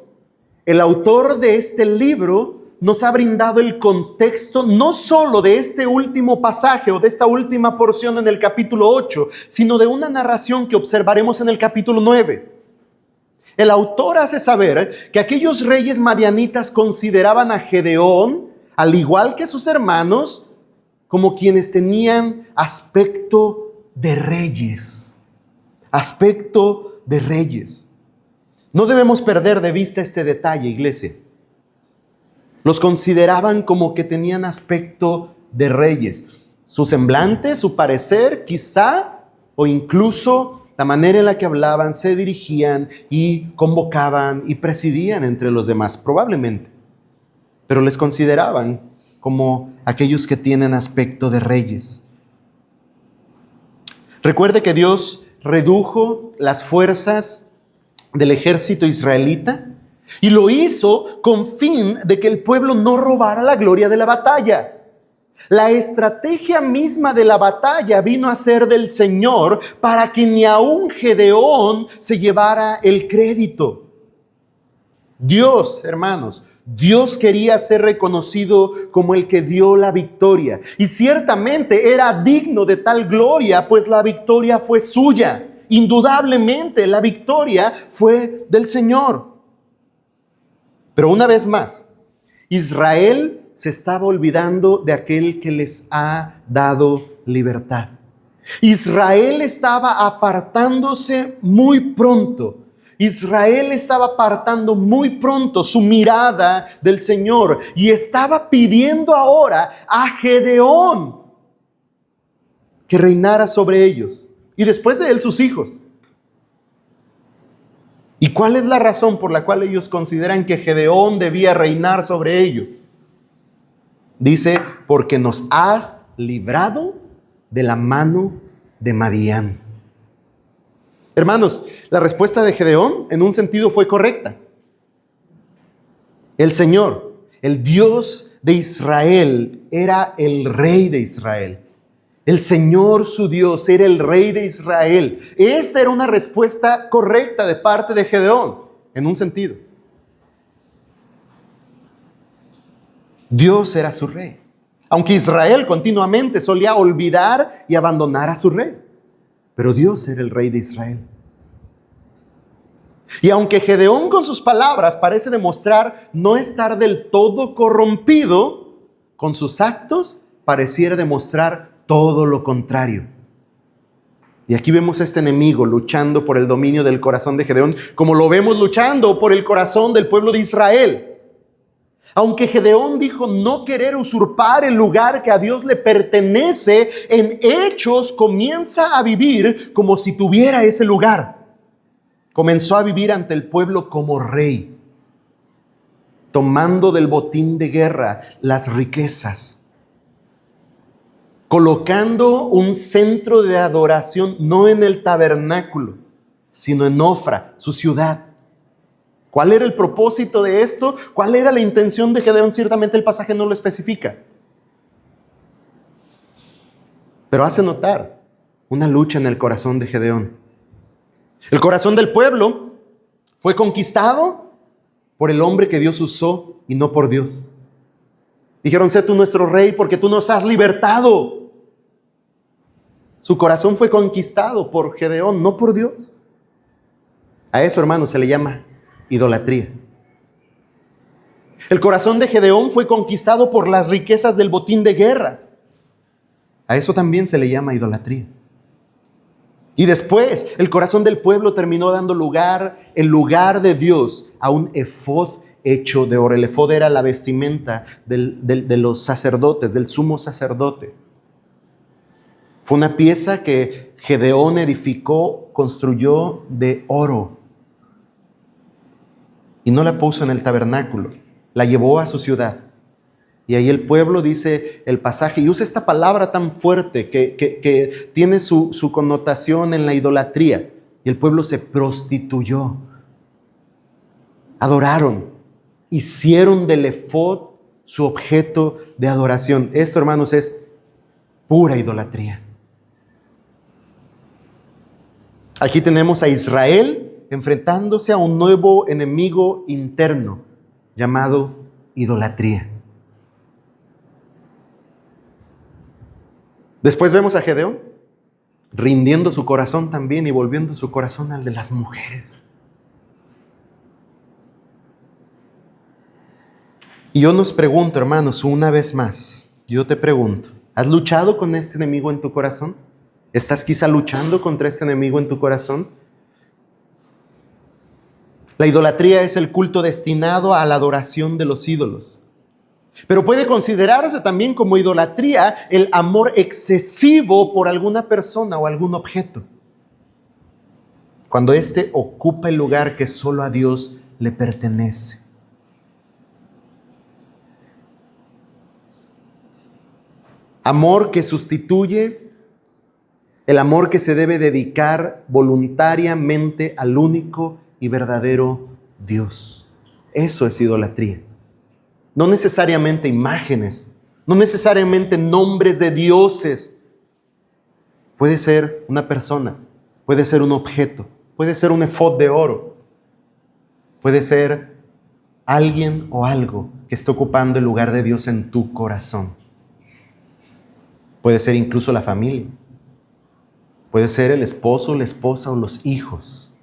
el autor de este libro nos ha brindado el contexto no solo de este último pasaje o de esta última porción en el capítulo 8, sino de una narración que observaremos en el capítulo 9. El autor hace saber que aquellos reyes madianitas consideraban a Gedeón, al igual que sus hermanos, como quienes tenían aspecto de reyes. Aspecto de reyes. No debemos perder de vista este detalle, iglesia. Los consideraban como que tenían aspecto de reyes. Su semblante, su parecer, quizá, o incluso la manera en la que hablaban, se dirigían y convocaban y presidían entre los demás, probablemente. Pero les consideraban como aquellos que tienen aspecto de reyes. Recuerde que Dios redujo las fuerzas del ejército israelita y lo hizo con fin de que el pueblo no robara la gloria de la batalla. La estrategia misma de la batalla vino a ser del Señor para que ni aun Gedeón se llevara el crédito. Dios, hermanos, Dios quería ser reconocido como el que dio la victoria. Y ciertamente era digno de tal gloria, pues la victoria fue suya. Indudablemente la victoria fue del Señor. Pero una vez más, Israel se estaba olvidando de aquel que les ha dado libertad. Israel estaba apartándose muy pronto. Israel estaba apartando muy pronto su mirada del Señor y estaba pidiendo ahora a Gedeón que reinara sobre ellos y después de él sus hijos. ¿Y cuál es la razón por la cual ellos consideran que Gedeón debía reinar sobre ellos? Dice, porque nos has librado de la mano de Madián. Hermanos, la respuesta de Gedeón en un sentido fue correcta. El Señor, el Dios de Israel, era el rey de Israel. El Señor, su Dios, era el rey de Israel. Esta era una respuesta correcta de parte de Gedeón, en un sentido. Dios era su rey. Aunque Israel continuamente solía olvidar y abandonar a su rey. Pero Dios era el rey de Israel. Y aunque Gedeón con sus palabras parece demostrar no estar del todo corrompido, con sus actos pareciera demostrar todo lo contrario. Y aquí vemos a este enemigo luchando por el dominio del corazón de Gedeón, como lo vemos luchando por el corazón del pueblo de Israel. Aunque Gedeón dijo no querer usurpar el lugar que a Dios le pertenece, en hechos comienza a vivir como si tuviera ese lugar. Comenzó a vivir ante el pueblo como rey, tomando del botín de guerra las riquezas, colocando un centro de adoración no en el tabernáculo, sino en Ofra, su ciudad. ¿Cuál era el propósito de esto? ¿Cuál era la intención de Gedeón? Ciertamente el pasaje no lo especifica. Pero hace notar una lucha en el corazón de Gedeón. El corazón del pueblo fue conquistado por el hombre que Dios usó y no por Dios. Dijeron, sé tú nuestro rey porque tú nos has libertado. Su corazón fue conquistado por Gedeón, no por Dios. A eso, hermanos, se le llama idolatría. El corazón de Gedeón fue conquistado por las riquezas del botín de guerra. A eso también se le llama idolatría. Y después, el corazón del pueblo terminó dando lugar, en lugar de Dios, a un efod hecho de oro. El efod era la vestimenta de los sacerdotes, del sumo sacerdote. Fue una pieza que Gedeón edificó, construyó de oro. Y no la puso en el tabernáculo, la llevó a su ciudad. Y ahí el pueblo, dice el pasaje, y usa esta palabra tan fuerte que tiene su connotación en la idolatría. Y el pueblo se prostituyó. Adoraron, hicieron del efod su objeto de adoración. Esto, hermanos, es pura idolatría. Aquí tenemos a Israel enfrentándose a un nuevo enemigo interno llamado idolatría. Después vemos a Gedeón rindiendo su corazón también y volviendo su corazón al de las mujeres. Y yo nos pregunto, hermanos, una vez más, yo te pregunto, ¿has luchado con este enemigo en tu corazón? ¿Estás quizá luchando contra este enemigo en tu corazón? La idolatría es el culto destinado a la adoración de los ídolos. Pero puede considerarse también como idolatría el amor excesivo por alguna persona o algún objeto, cuando éste ocupa el lugar que solo a Dios le pertenece. Amor que sustituye el amor que se debe dedicar voluntariamente al único y verdadero Dios. Eso es idolatría. No necesariamente imágenes, no necesariamente nombres de dioses. Puede ser una persona, puede ser un objeto, puede ser un efod de oro, puede ser alguien o algo que esté ocupando el lugar de Dios en tu corazón. Puede ser incluso la familia, puede ser el esposo, la esposa o los hijos.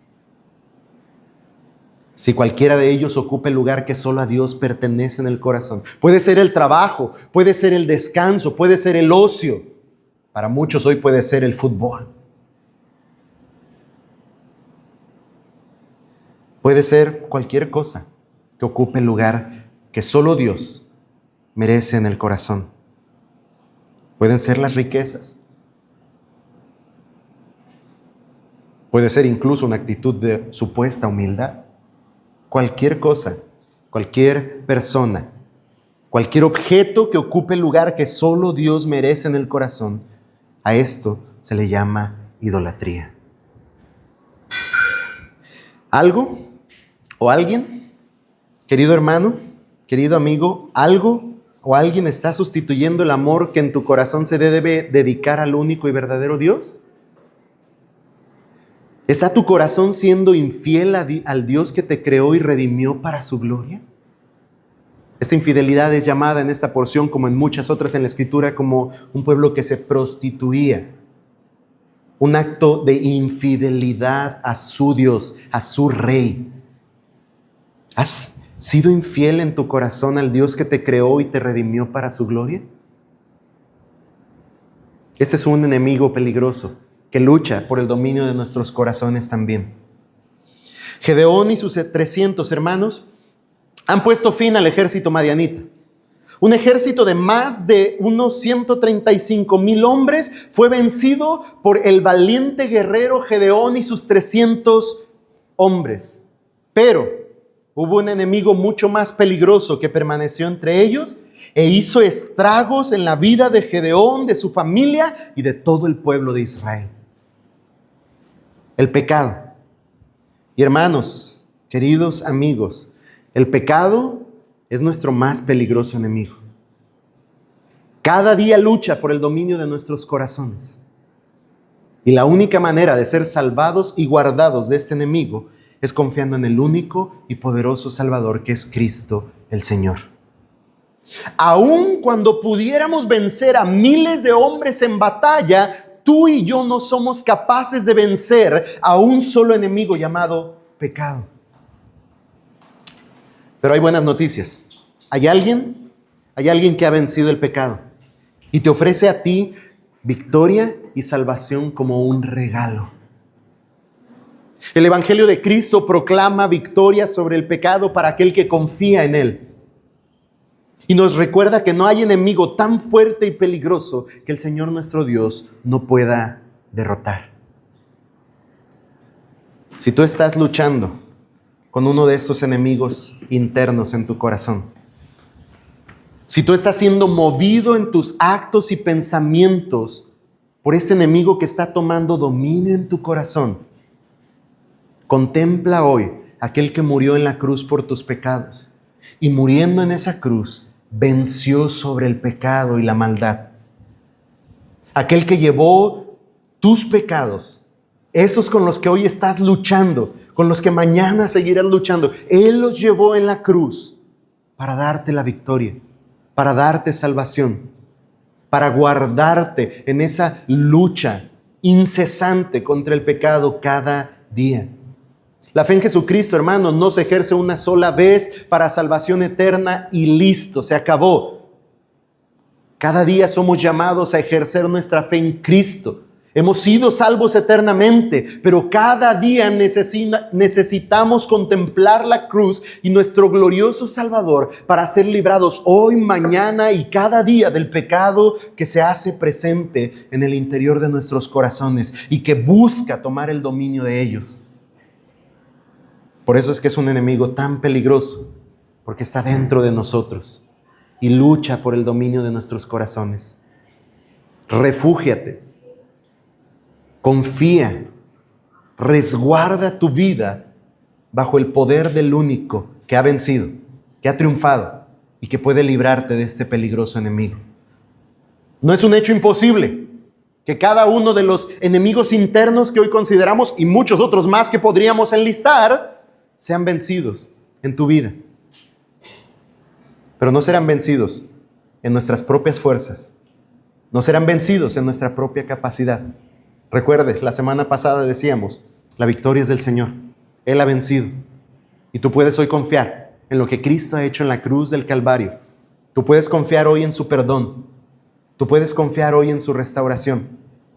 Si cualquiera de ellos ocupa el lugar que solo a Dios pertenece en el corazón. Puede ser el trabajo, puede ser el descanso, puede ser el ocio. Para muchos hoy puede ser el fútbol. Puede ser cualquier cosa que ocupe el lugar que solo Dios merece en el corazón. Pueden ser las riquezas. Puede ser incluso una actitud de supuesta humildad. Cualquier cosa, cualquier persona, cualquier objeto que ocupe el lugar que solo Dios merece en el corazón, a esto se le llama idolatría. ¿Algo o alguien, querido hermano, querido amigo, algo o alguien está sustituyendo el amor que en tu corazón se debe dedicar al único y verdadero Dios? ¿Está tu corazón siendo infiel al Dios que te creó y redimió para su gloria? Esta infidelidad es llamada en esta porción, como en muchas otras en la Escritura, como un pueblo que se prostituía. Un acto de infidelidad a su Dios, a su Rey. ¿Has sido infiel en tu corazón al Dios que te creó y te redimió para su gloria? Ese es un enemigo peligroso que lucha por el dominio de nuestros corazones también. Gedeón y sus 300 hermanos han puesto fin al ejército madianita. Un ejército de más de unos 135,000 hombres fue vencido por el valiente guerrero Gedeón y sus 300 hombres. Pero hubo un enemigo mucho más peligroso que permaneció entre ellos e hizo estragos en la vida de Gedeón, de su familia y de todo el pueblo de Israel. El pecado. Y hermanos, queridos amigos, el pecado es nuestro más peligroso enemigo. Cada día lucha por el dominio de nuestros corazones. Y la única manera de ser salvados y guardados de este enemigo es confiando en el único y poderoso Salvador que es Cristo el Señor. Aun cuando pudiéramos vencer a miles de hombres en batalla, tú y yo no somos capaces de vencer a un solo enemigo llamado pecado. Pero hay buenas noticias. Hay alguien que ha vencido el pecado y te ofrece a ti victoria y salvación como un regalo. El Evangelio de Cristo proclama victoria sobre el pecado para aquel que confía en él. Y nos recuerda que no hay enemigo tan fuerte y peligroso que el Señor nuestro Dios no pueda derrotar. Si tú estás luchando con uno de estos enemigos internos en tu corazón, si tú estás siendo movido en tus actos y pensamientos por este enemigo que está tomando dominio en tu corazón, contempla hoy aquel que murió en la cruz por tus pecados. Y muriendo en esa cruz, venció sobre el pecado y la maldad. Aquel que llevó tus pecados, esos con los que hoy estás luchando, con los que mañana seguirás luchando, Él los llevó en la cruz para darte la victoria, para darte salvación, para guardarte en esa lucha incesante contra el pecado cada día. La fe en Jesucristo, hermano, no se ejerce una sola vez para salvación eterna y listo, se acabó. Cada día somos llamados a ejercer nuestra fe en Cristo. Hemos sido salvos eternamente, pero cada día necesitamos contemplar la cruz y nuestro glorioso Salvador para ser librados hoy, mañana y cada día del pecado que se hace presente en el interior de nuestros corazones y que busca tomar el dominio de ellos. Por eso es que es un enemigo tan peligroso, porque está dentro de nosotros y lucha por el dominio de nuestros corazones. Refúgiate, confía, resguarda tu vida bajo el poder del único que ha vencido, que ha triunfado y que puede librarte de este peligroso enemigo. No es un hecho imposible que cada uno de los enemigos internos que hoy consideramos y muchos otros más que podríamos enlistar sean vencidos en tu vida. Pero no serán vencidos en nuestras propias fuerzas. No serán vencidos en nuestra propia capacidad. Recuerde, la semana pasada decíamos, la victoria es del Señor. Él ha vencido. Y tú puedes hoy confiar en lo que Cristo ha hecho en la cruz del Calvario. Tú puedes confiar hoy en su perdón. Tú puedes confiar hoy en su restauración.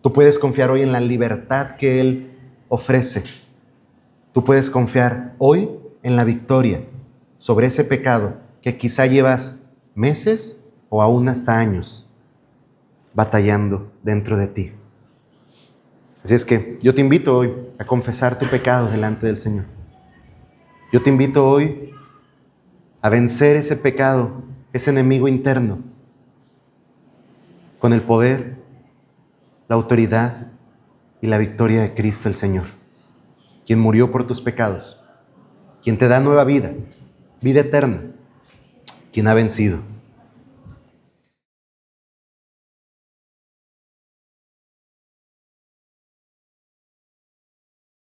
Tú puedes confiar hoy en la libertad que Él ofrece. Tú puedes confiar hoy en la victoria sobre ese pecado que quizá llevas meses o aún hasta años batallando dentro de ti. Así es que yo te invito hoy a confesar tu pecado delante del Señor. Yo te invito hoy a vencer ese pecado, ese enemigo interno, con el poder, la autoridad y la victoria de Cristo el Señor, quien murió por tus pecados, quien te da nueva vida, vida eterna, quien ha vencido.